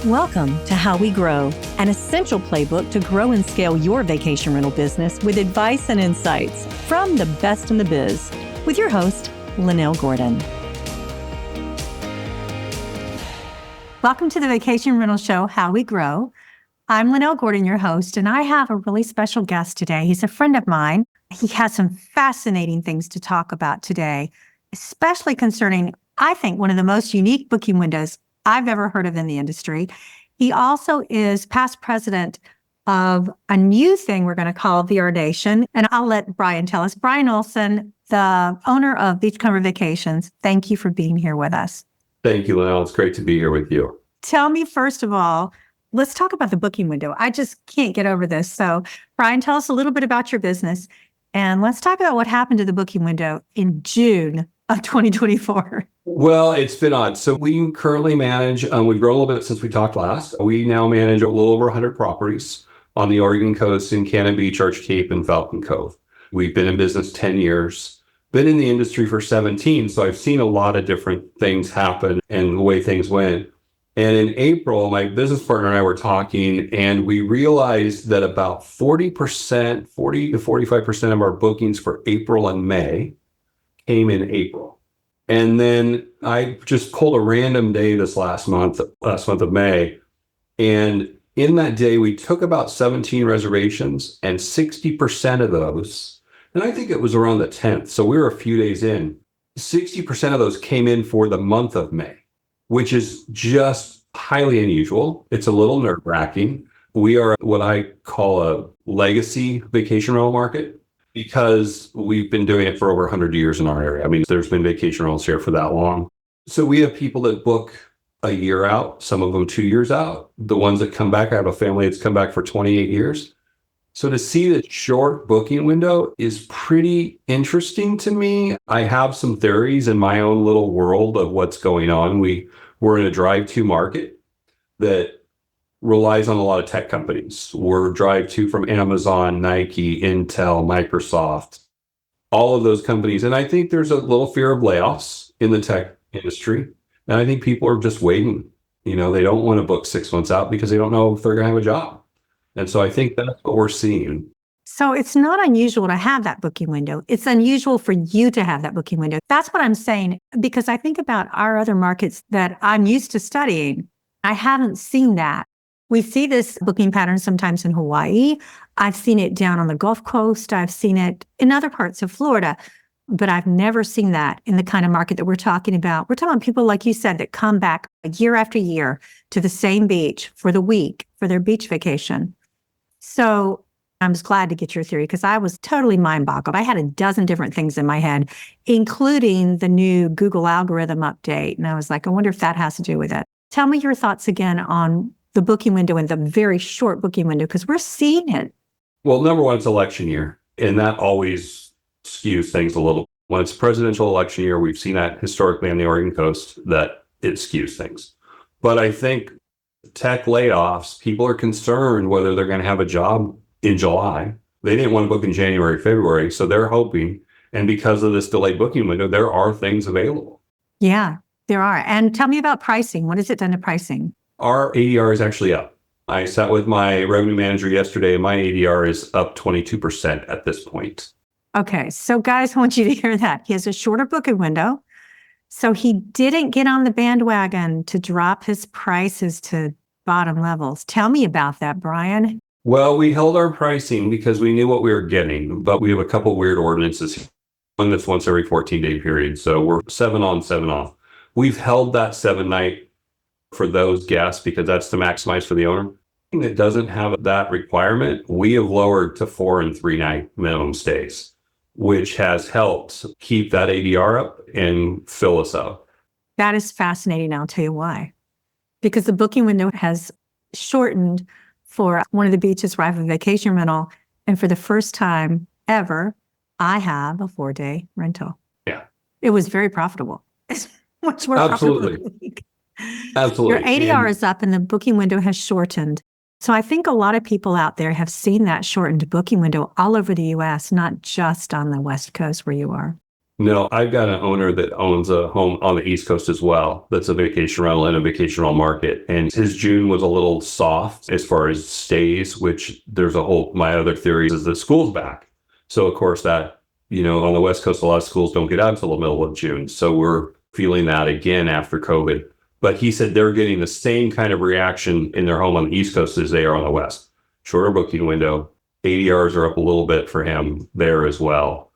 Welcome to How We Grow, an essential playbook to grow and scale your vacation rental business with advice and insights from the best in the biz, with your host, Lynell Gordon. Welcome to the Vacation Rental Show, How We Grow. I'm Lynell Gordon, your host, and I have a really special guest today. He's a friend of mine. He has some fascinating things to talk about today, especially concerning, I think, one of the most unique booking windows I've ever heard of in the industry. He also is past president of a new thing we're going to call VR Nation, and I'll let Brian tell us. Brian Olson, the owner of Beachcomber Vacations, thank you for being here with us. Thank you, Lynell. It's great to be here with you. Tell me, first of all, let's talk about the booking window. I just can't get over this. So, Brian, tell us a little bit about your business, and let's talk about what happened to the booking window in June of 2024. Well, it's been odd. So we currently manage, we've grown a little bit since we talked last. We now manage a little over 100 properties on the Oregon coast in Cannon Beach, Arch Cape, and Falcon Cove. We've been in business 10 years, been in the industry for 17. So I've seen a lot of different things happen and the way things went. And in April, my business partner and I were talking, and we realized that about 40% to 45% of our bookings for April and May came in April. And then I just pulled a random day this last month of May. And in that day, we took about 17 reservations, and 60% of those, and I think it was around the 10th, so we were a few days in, 60% of those came in for the month of May, which is just highly unusual. It's a little nerve-wracking. We are what I call a legacy vacation rental market, because we've been doing it for over 100 years in our area. I mean, there's been vacation rentals here for that long. So we have people that book a year out, some of them 2 years out. The ones that come back, I have a family that's come back for 28 years. So to see the short booking window is pretty interesting to me. I have some theories in my own little world of what's going on. We're in a drive-to market that relies on a lot of tech companies. We're drive-to from Amazon, Nike, Intel, Microsoft, all of those companies. And I think there's a little fear of layoffs in the tech industry. And I think people are just waiting. You know, they don't want to book 6 months out because they don't know if they're going to have a job. And so I think that's what we're seeing. So it's not unusual to have that booking window. It's unusual for you to have that booking window. That's what I'm saying, because I think about our other markets that I'm used to studying. I haven't seen that. We see this booking pattern sometimes in Hawaii. I've seen it down on the Gulf Coast. I've seen it in other parts of Florida, but I've never seen that in the kind of market that we're talking about. We're talking about people, like you said, that come back year after year to the same beach for the week for their beach vacation. So I'm just glad to get your theory, because I was totally mind-boggled. I had a dozen different things in my head, including the new Google algorithm update. And I was like, I wonder if that has to do with it. Tell me your thoughts again on the booking window and the very short booking window, because we're seeing it. Well, number one, it's election year, and that always skews things a little. When it's presidential election year, we've seen that historically on the Oregon coast, that it skews things. But I think tech layoffs, people are concerned whether they're going to have a job in July. They didn't want to book in January, February, so they're hoping. And because of this delayed booking window, there are things available. Yeah, there are. And tell me about pricing. What has it done to pricing? Our ADR is actually up. I sat with my revenue manager yesterday, and my ADR is up 22% at this point. Okay, so guys, I want you to hear that. He has a shorter booking window. So he didn't get on the bandwagon to drop his prices to bottom levels. Tell me about that, Brian. Well, we held our pricing because we knew what we were getting, but we have a couple weird ordinances. One that's once every 14-day period. So we're 7 on, 7 off. We've held that 7-night for those guests because that's to maximize for the owner. That doesn't have that requirement, we have lowered to 4 and 3 night minimum stays, which has helped keep that ADR up and fill us up. That is fascinating. I'll tell you why. Because the booking window has shortened for one of the beaches where I have a vacation rental. And for the first time ever, I have a 4-day rental. Yeah. It was very profitable. It's much more Absolutely. profitable. Absolutely. Your ADR is up and the booking window has shortened. So I think a lot of people out there have seen that shortened booking window all over the U.S., not just on the West Coast where you are. No, I've got an owner that owns a home on the East Coast as well. That's a vacation rental and a vacation rental market. And his June was a little soft as far as stays, which there's a whole, my other theory is the school's back. So of course that, on the West Coast, a lot of schools don't get out until the middle of June. So we're feeling that again after COVID. But he said they're getting the same kind of reaction in their home on the East Coast as they are on the West. Shorter booking window. ADRs are up a little bit for him there as well.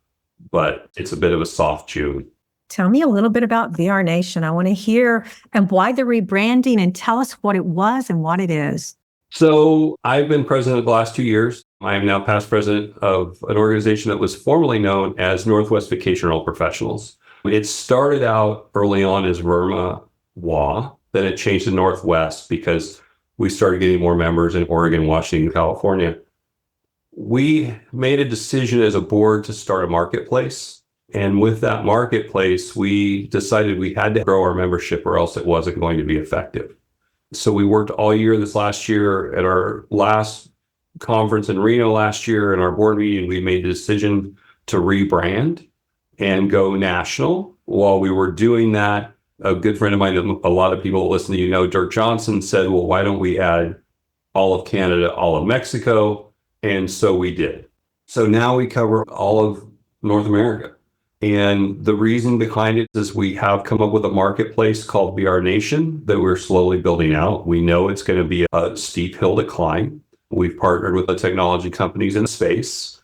But it's a bit of a soft June. Tell me a little bit about VR Nation. I want to hear and why the rebranding, and tell us what it was and what it is. So I've been president the last 2 years. I am now past president of an organization that was formerly known as Northwest Vacation Rental Professionals. It started out early on as Verma WA, then it changed to Northwest because we started getting more members in Oregon, Washington, California. We made a decision as a board to start a marketplace. And with that marketplace, we decided we had to grow our membership or else it wasn't going to be effective. So we worked all year this last year. At our last conference in Reno last year, in our board meeting, we made the decision to rebrand and go national. While we were doing that, a good friend of mine, a lot of people listen to, Dirk Johnson said, well, why don't we add all of Canada, all of Mexico? And so we did. So now we cover all of North America. And the reason behind it is we have come up with a marketplace called VR Nation that we're slowly building out. We know it's going to be a steep hill to climb. We've partnered with the technology companies in the space.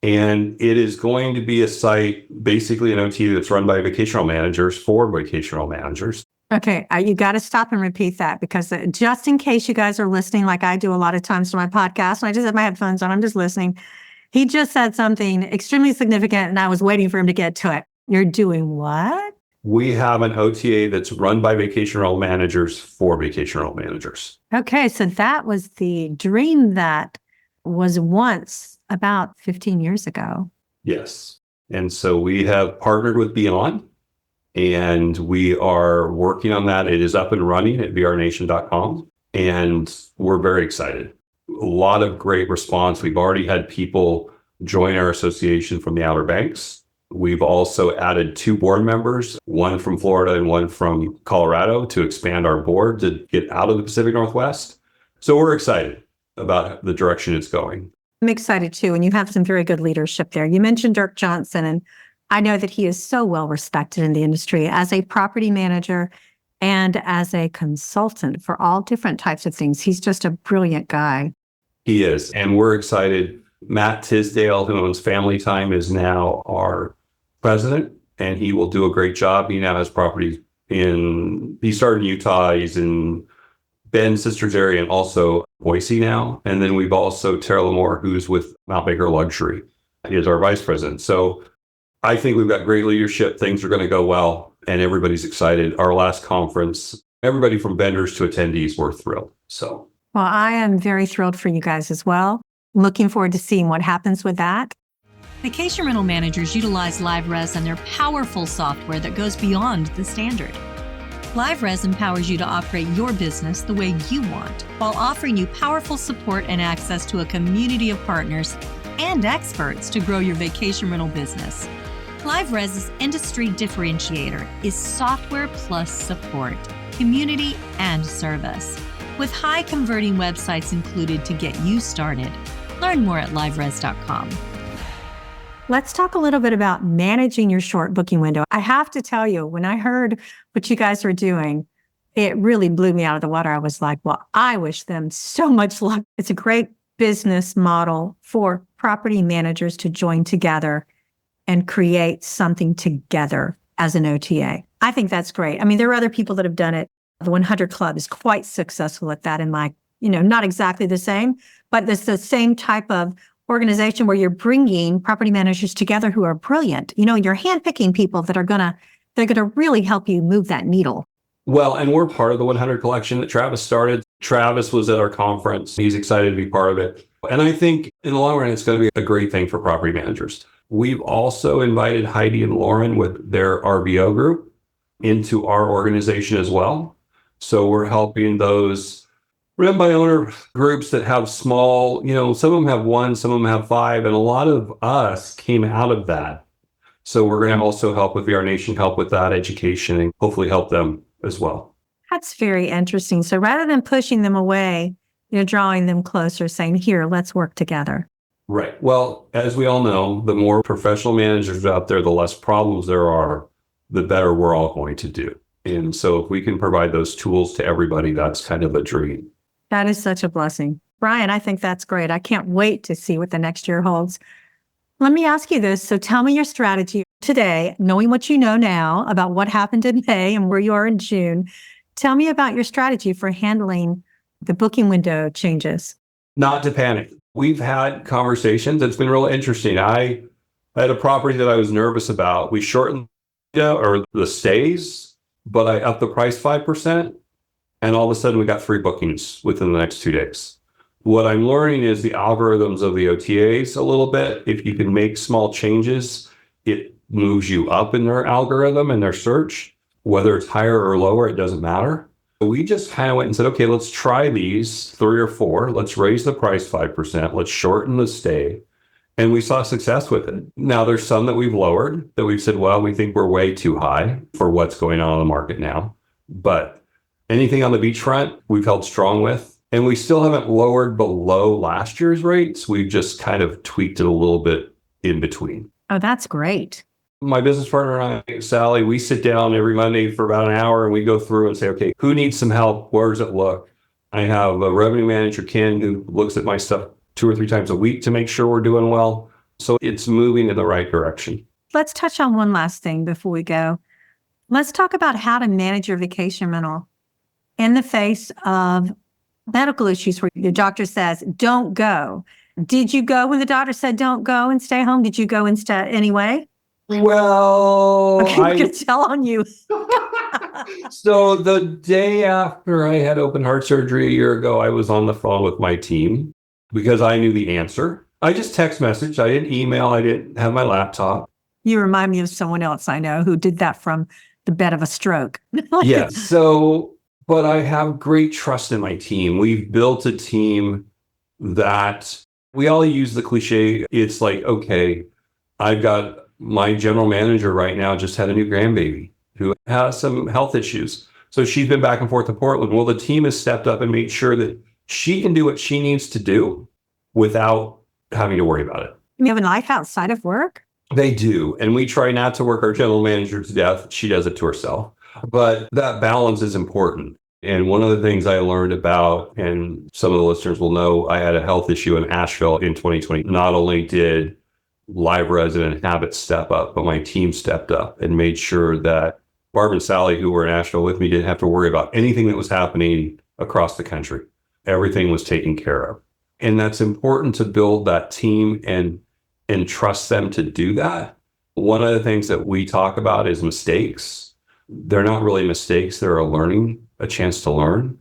And it is going to be a site, basically an OT that's run by vacation rental managers for vacation rental managers. Okay, you got to stop and repeat that, because just in case you guys are listening, like I do a lot of times to my podcast, and I just have my headphones on, I'm just listening. He just said something extremely significant, and I was waiting for him to get to it. You're doing what? We have an OTA that's run by vacation rental managers for vacation rental managers. Okay, so that was the dream that was once about 15 years ago. Yes. And so we have partnered with Beyond, and we are working on that. It is up and running at vrnation.com, and we're very excited. A lot of great response. We've already had people join our association from the Outer Banks. We've also added 2 board members, one from Florida and one from Colorado, to expand our board to get out of the Pacific Northwest. So we're excited about the direction it's going. I'm excited too, and you have some very good leadership there. You mentioned Dirk Johnson, and I know that he is so well respected in the industry as a property manager and as a consultant for all different types of things. He's just a brilliant guy. He is, and we're excited. Matt Tisdale, who owns Family Time, is now our president, and he will do a great job. He now has properties he started in Utah, he's in Bend, Sisters area, and also Boise now. And then we've also Tara Lamore, who's with Mount Baker Luxury. He is our vice president. So I think we've got great leadership. Things are going to go well, and everybody's excited. Our last conference, everybody from vendors to attendees were thrilled. So, well, I am very thrilled for you guys as well. Looking forward to seeing what happens with that. Vacation rental managers utilize LiveRes and their powerful software that goes beyond the standard. LiveRes empowers you to operate your business the way you want, while offering you powerful support and access to a community of partners and experts to grow your vacation rental business. LiveRes's industry differentiator is software plus support, community, and service, with high converting websites included to get you started. Learn more at liveres.com. Let's talk a little bit about managing your short booking window. I have to tell you, when I heard what you guys are doing, it really blew me out of the water. I was like, well, I wish them so much luck. It's a great business model for property managers to join together and create something together as an OTA. I think that's great. I mean, there are other people that have done it. The 100 Club is quite successful at that, and not exactly the same, but it's the same type of organization where you're bringing property managers together who are brilliant. You're handpicking people that they're going to really help you move that needle. Well, and we're part of the 100 collection that Travis started. Travis was at our conference. He's excited to be part of it. And I think in the long run, it's going to be a great thing for property managers. We've also invited Heidi and Lauren with their RVO group into our organization as well. So we're helping those rent by owner groups that have small, some of them have 1, some of them have 5, and a lot of us came out of that. So we're going to also help with VR Nation, help with that education, and hopefully help them as well. That's very interesting. So rather than pushing them away, you're drawing them closer, saying, here, let's work together. Right. Well, as we all know, the more professional managers out there, the less problems there are, the better we're all going to do. And so if we can provide those tools to everybody, that's kind of a dream. That is such a blessing. Brian, I think that's great. I can't wait to see what the next year holds. Let me ask you this. So tell me your strategy today, knowing what you know now about what happened in May and where you are in June. Tell me about your strategy for handling the booking window changes. Not to panic. We've had conversations. It's been real interesting. I had a property that I was nervous about. We shortened the stays, but I upped the price 5%. And all of a sudden we got 3 bookings within the next 2 days. What I'm learning is the algorithms of the OTAs a little bit. If you can make small changes, it moves you up in their algorithm and their search. Whether it's higher or lower, it doesn't matter. We just kind of went and said, okay, let's try these 3 or 4. Let's raise the price 5%. Let's shorten the stay. And we saw success with it. Now, there's some that we've lowered that we've said, well, we think we're way too high for what's going on in the market now. But anything on the beachfront, we've held strong with. And we still haven't lowered below last year's rates. We've just kind of tweaked it a little bit in between. Oh, that's great. My business partner and I, Sally, we sit down every Monday for about an hour and we go through and say, okay, who needs some help? Where does it look? I have a revenue manager, Ken, who looks at my stuff 2 or 3 times a week to make sure we're doing well. So it's moving in the right direction. Let's touch on one last thing before we go. Let's talk about how to manage your vacation rental in the face of medical issues where your doctor says, don't go. Did you go when the doctor said, don't go and stay home? Did you go instead anyway? Well, I can tell on you. So the day after I had open heart surgery a year ago, I was on the phone with my team because I knew the answer. I just text messaged. I didn't email. I didn't have my laptop. You remind me of someone else I know who did that from the bed of a stroke. Yes. But I have great trust in my team. We've built a team that we all use the cliche. It's like, okay, I've got my general manager right now just had a new grandbaby who has some health issues. So she's been back and forth to Portland. Well, the team has stepped up and made sure that she can do what she needs to do without having to worry about it. You have a life outside of work? They do. And we try not to work our general manager to death. She does it to herself. But that balance is important. And one of the things I learned about, and some of the listeners will know, I had a health issue in Asheville in 2020. Not only did Live Resident and Habit step up, but my team stepped up and made sure that Barb and Sally, who were in Asheville with me, didn't have to worry about anything that was happening across the country. Everything was taken care of. And that's important to build that team and trust them to do that. One of the things that we talk about is mistakes. They're not really mistakes. They're a chance to learn.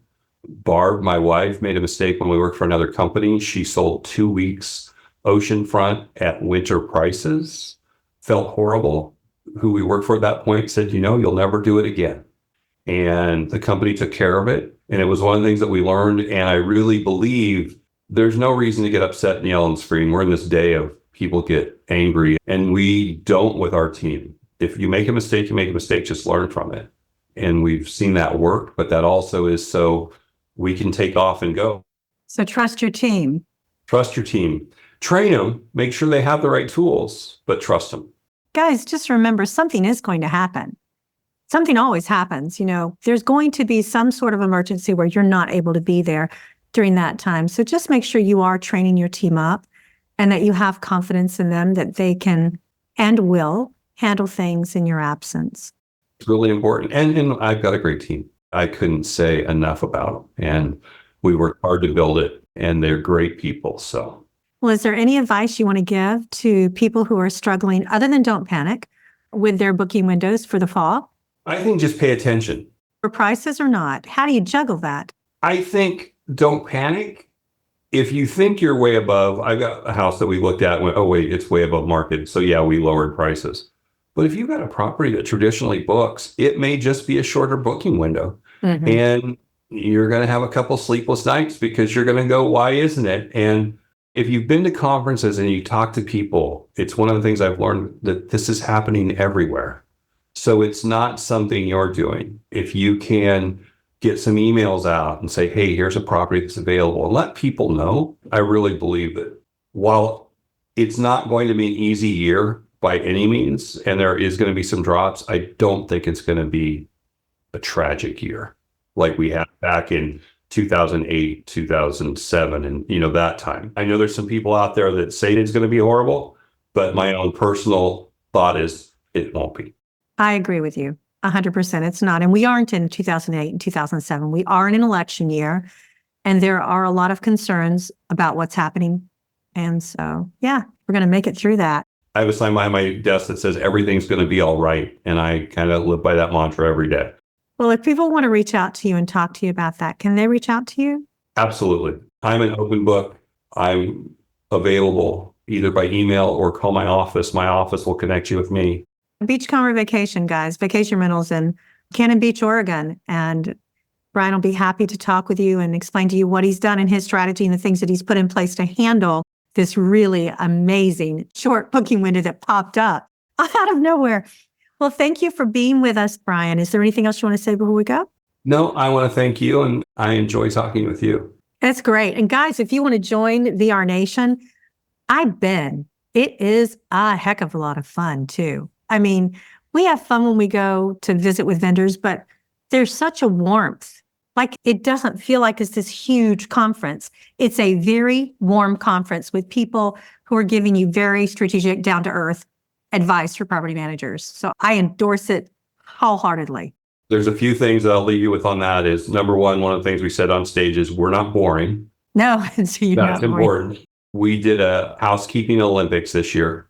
Barb, my wife, made a mistake when we worked for another company. She sold 2 weeks oceanfront at winter prices. Felt horrible. Who we worked for at that point said, you'll never do it again. And the company took care of it. And it was one of the things that we learned. And I really believe there's no reason to get upset and yell and scream. We're in this day of people get angry, and we don't with our team. If you make a mistake, you make a mistake, just learn from it. And we've seen that work, but that also is so we can take off and go. So trust your team. Trust your team. Train them, make sure they have the right tools, but trust them. Guys, just remember something is going to happen. Something always happens. There's going to be some sort of emergency where you're not able to be there during that time. So just make sure you are training your team up and that you have confidence in them that they can and will handle things in your absence. It's really important. And I've got a great team. I couldn't say enough about them. And we worked hard to build it, and they're great people. So, well, is there any advice you want to give to people who are struggling, other than don't panic, with their booking windows for the fall? I think just pay attention. For prices or not? How do you juggle that? I think don't panic. If you think you're way above, I've got a house that we looked at and went, oh, wait, it's way above market. So yeah, we lowered prices. But if you've got a property that traditionally books, it may just be a shorter booking window. Mm-hmm. And you're going to have a couple sleepless nights because you're going to go, why isn't it? And If you've been to conferences and you talk to people, it's one of the things I've learned that this is happening everywhere. So it's not something you're doing. If you can get some emails out and say, hey, here's a property that's available, and let people know, I really believe that while it's not going to be an easy year by any means, and there is going to be some drops, I don't think it's going to be a tragic year like we had back in 2008, 2007, and that time. I know there's some people out there that say it's going to be horrible, but my own personal thought is it won't be. I agree with you 100%. It's not. And we aren't in 2008 and 2007. We are in an election year, and there are a lot of concerns about what's happening. And so, yeah, we're going to make it through that. I have a sign behind my desk that says everything's going to be all right. And I kind of live by that mantra every day. Well, if people want to reach out to you and talk to you about that, can they reach out to you? Absolutely. I'm an open book. I'm available either by email or call my office. My office will connect you with me. Beachcomber Vacation, guys, vacation rentals in Cannon Beach, Oregon. And Brian will be happy to talk with you and explain to you what he's done in his strategy and the things that he's put in place to handle this really amazing short booking window that popped up out of nowhere. Well, thank you for being with us, Brian. Is there anything else you want to say before we go? No, I want to thank you, and I enjoy talking with you. That's great. And guys, if you want to join VR Nation, I've been. It is a heck of a lot of fun, too. I mean, we have fun when we go to visit with vendors, but there's such a warmth. Like, it doesn't feel like it's this huge conference. It's a very warm conference with people who are giving you very strategic, down-to-earth advice for property managers. So I endorse it wholeheartedly. There's a few things that I'll leave you with on that is, number one of the things we said on stage is we're not boring. No, so you're That's not important. We did a housekeeping Olympics this year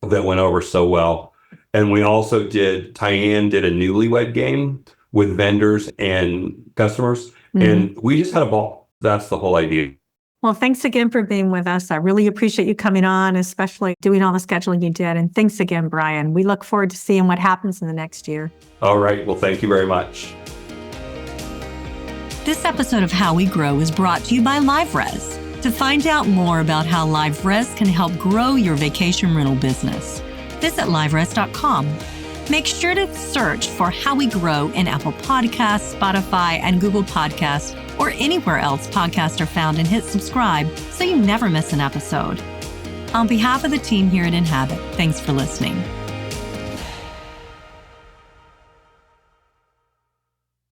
that went over so well. And we also Tyann did a newlywed game with vendors and customers. Mm-hmm. And we just had a ball. That's the whole idea. Well, thanks again for being with us. I really appreciate you coming on, especially doing all the scheduling you did. And thanks again, Brian. We look forward to seeing what happens in the next year. All right. Well, thank you very much. This episode of How We Grow is brought to you by LiveRez. To find out more about how LiveRez can help grow your vacation rental business, visit liverez.com. Make sure to search for How We Grow in Apple Podcasts, Spotify, and Google Podcasts, or anywhere else podcasts are found, and hit subscribe so you never miss an episode. On behalf of the team here at Inhabit, thanks for listening.